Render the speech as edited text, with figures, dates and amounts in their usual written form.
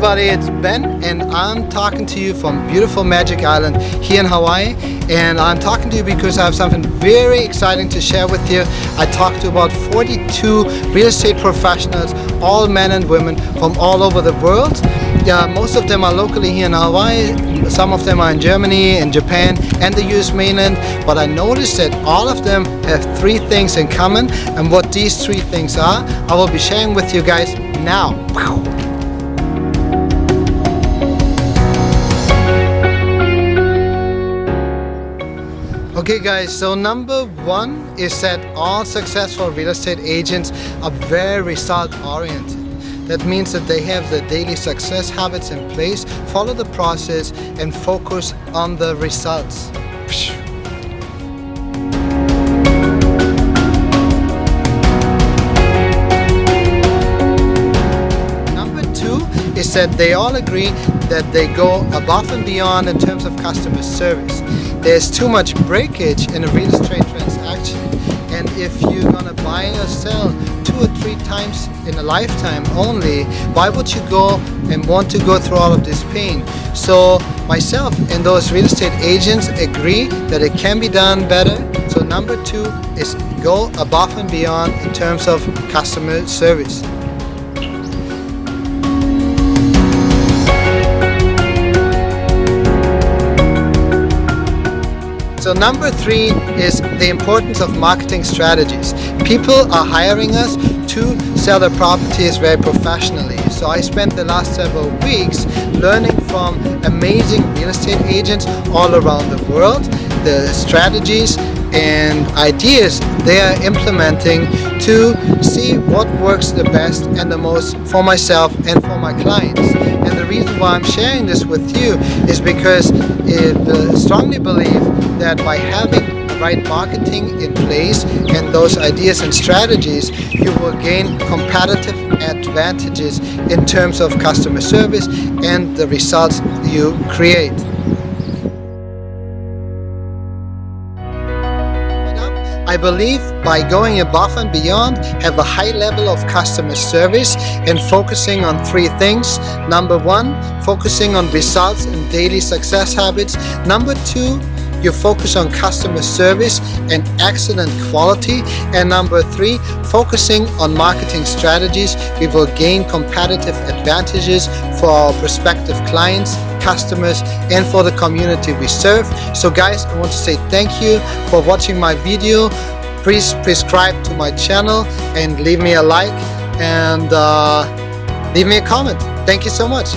everybody, it's Ben and I'm talking to you from beautiful Magic Island here in Hawaii, and I'm talking to you because I have something very exciting to share with you. I talked to about 42 real estate professionals, all men and women from all over the world. Most of them are locally here in Hawaii, some of them are in Germany, in Japan and the US mainland, but I noticed that all of them have three things in common, and what these three things are, I will be sharing with you guys now. Okay guys, so number one is that all successful real estate agents are very result oriented. That means that they have the daily success habits in place, follow the process and focus on the results. Number two is that they all agree that they go above and beyond in terms of customer service. There's too much breakage in a real estate transaction, and if you're gonna buy or sell 2 or 3 times in a lifetime only, why would you go and want to go through all of this pain? So myself and those real estate agents agree that it can be done better. So number two is go above and beyond in terms of customer service. So number three is the importance of marketing strategies. People are hiring us to sell their properties very professionally. So I spent the last several weeks learning from amazing real estate agents all around the world, the strategies and ideas they are implementing to see what works the best and the most for myself and for my clients. And the reason why I'm sharing this with you is because I strongly believe that by having the right marketing in place and those ideas and strategies, you will gain competitive advantages in terms of customer service and the results you create. I believe by going above and beyond, have a high level of customer service and focusing on three things. Number one, focusing on results and daily success habits. Number two, you focus on customer service and excellent quality. And number three, focusing on marketing strategies. We will gain competitive advantages for our prospective clients, customers and for the community we serve. So guys, I want to say thank you for watching my video. Please subscribe to my channel and leave me a like and leave me a comment. Thank you so much.